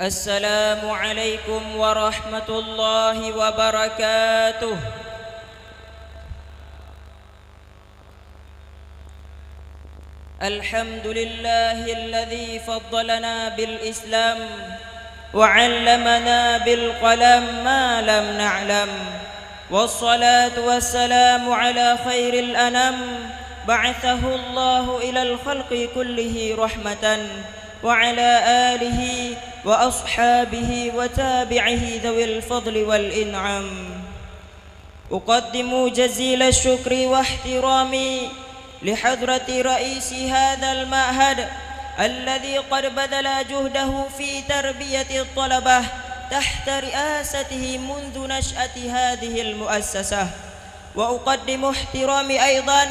السلام عليكم ورحمة الله وبركاته. الحمد لله الذي فضلنا بالإسلام وعلمنا بالقلم ما لم نعلم، والصلاة والسلام على خير الأنام بعثه الله إلى الخلق كله رحمة، وعلى آله وأصحابه وتابعه ذوي الفضل والإنعام. أقدم جزيل الشكر واحترامي لحضرة رئيس هذا المعهد الذي قد بذل جهده في تربية الطلبة تحت رئاسته منذ نشأة هذه المؤسسة. وأقدم احترامي أيضا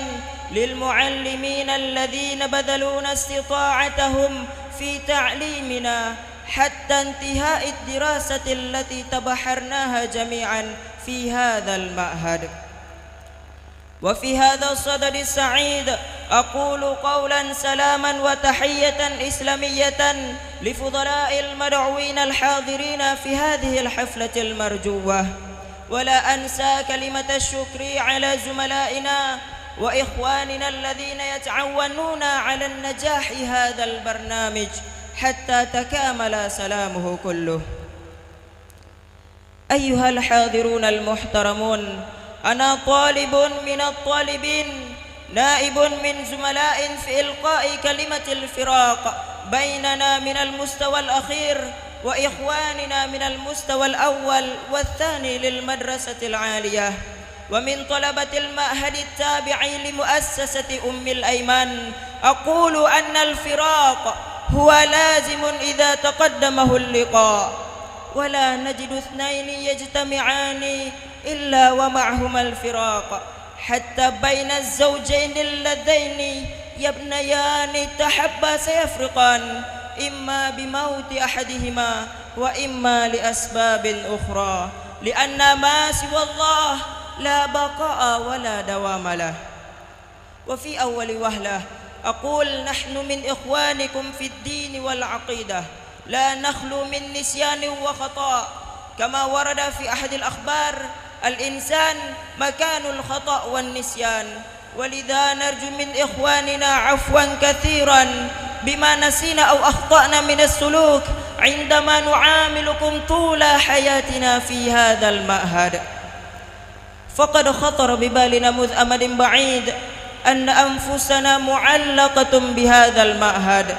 للمعلمين الذين بذلون استطاعتهم في تعليمنا حتى انتهاء الدراسة التي تبحرناها جميعا في هذا المعهد. وفي هذا الصدد السعيد أقول قولا سلاما وتحية إسلامية لفضلاء المدعوين الحاضرين في هذه الحفلة المرجوة، ولا أنسى كلمة الشكر على زملائنا وإخواننا الذين يتعاونون على النجاح هذا البرنامج حتى تكامل سلامه كله. أيها الحاضرون المحترمون، أنا طالب من الطالبين، نائب من زملاء في إلقاء كلمة الفراق بيننا من المستوى الأخير وإخواننا من المستوى الأول والثاني للمدرسة العالية، ومن طلبة المعهد التابع لمؤسسة أم الأيمان، أقول أن الفراق هو لازم إذا تقدمه اللقاء، ولا نجد اثنين يجتمعان إلا ومعهما الفراق، حتى بين الزوجين اللذين يبنيان تحبا سيفرقان، إما بموت أحدهما وإما لأسباب أخرى، لأن ما سوى الله لا بقاء ولا دوام له. وفي أول وهلة أقول نحن من إخوانكم في الدين والعقيدة، لا نخلو من نسيان وخطأ، كما ورد في أحد الأخبار: الإنسان مكان الخطأ والنسيان، ولذا نرجو من إخواننا عفوا كثيرا بما نسينا أو أخطأنا من السلوك عندما نعاملكم طول حياتنا في هذا المعهد. فقد خطر ببالنا منذ أمد بعيد أن أنفسنا معلقة بهذا المعهد،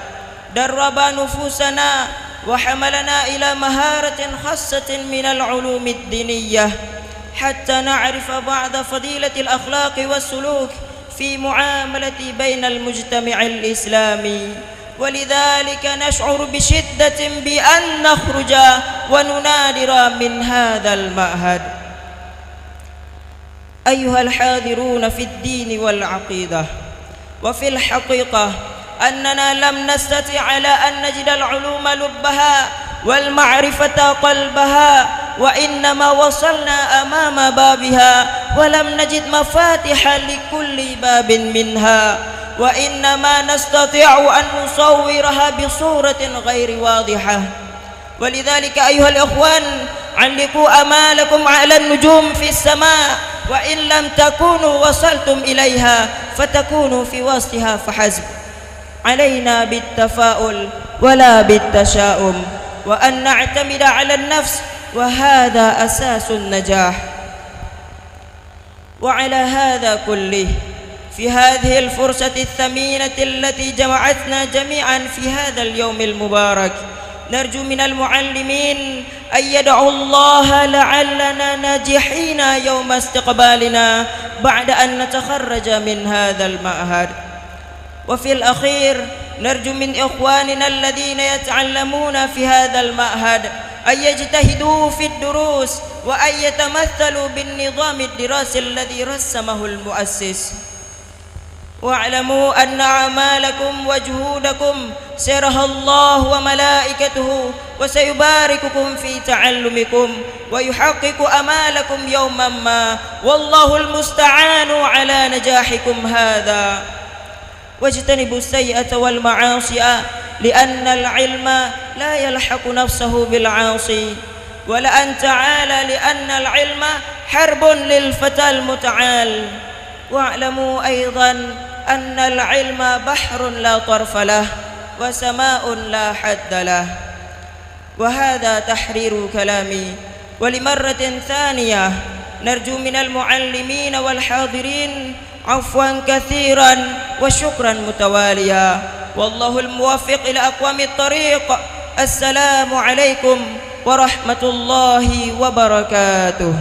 درب نفوسنا وحملنا إلى مهارة خاصة من العلوم الدينية حتى نعرف بعض فضيلة الأخلاق والسلوك في معاملة بين المجتمع الإسلامي، ولذلك نشعر بشدة بأن نخرج وننادر من هذا المعهد. أيها الحاضرون في الدين والعقيدة، وفي الحقيقة أننا لم نستطع على أن نجد العلوم لبها والمعرفة قلبها، وإنما وصلنا أمام بابها ولم نجد مفاتح لكل باب منها، وإنما نستطيع أن نصورها بصورة غير واضحة. ولذلك أيها الإخوان، علقوا أمالكم على النجوم في السماء، وإن لم تكونوا وصلتم إليها فتكونوا في وسطها فحسب. علينا بالتفاؤل ولا بالتشاؤم، وأن نعتمد على النفس، وهذا أساس النجاح. وعلى هذا كله، في هذه الفرصة الثمينة التي جمعتنا جميعا في هذا اليوم المبارك، نرجو من المعلمين أن يدعوا الله لعلنا ناجحين يوم استقبالنا بعد أن نتخرج من هذا المعهد. وفي الأخير نرجو من إخواننا الذين يتعلمون في هذا المعهد أن يجتهدوا في الدروس وأن يتمثلوا بالنظام الدراسي الذي رسمه المؤسس، واعلموا أن أعمالكم وجهودكم سيرها الله وملائكته، وسيبارككم في تعلمكم ويحقق أمالكم يوما ما، والله المستعان على نجاحكم هذا. واجتنبوا السيئة والمعاصي لأن العلم لا يلحق نفسه بالعاصي، ولأن تعالى لأن العلم حرب للفتى المتعال. واعلموا أيضا أن العلم بحر لا طرف له وسماء لا حد له. وهذا تحرير كلامي، ولمرة ثانية نرجو من المعلمين والحاضرين عفوا كثيرا وشكرا متواليا، والله الموفق إلى أقوم الطريق. السلام عليكم ورحمة الله وبركاته.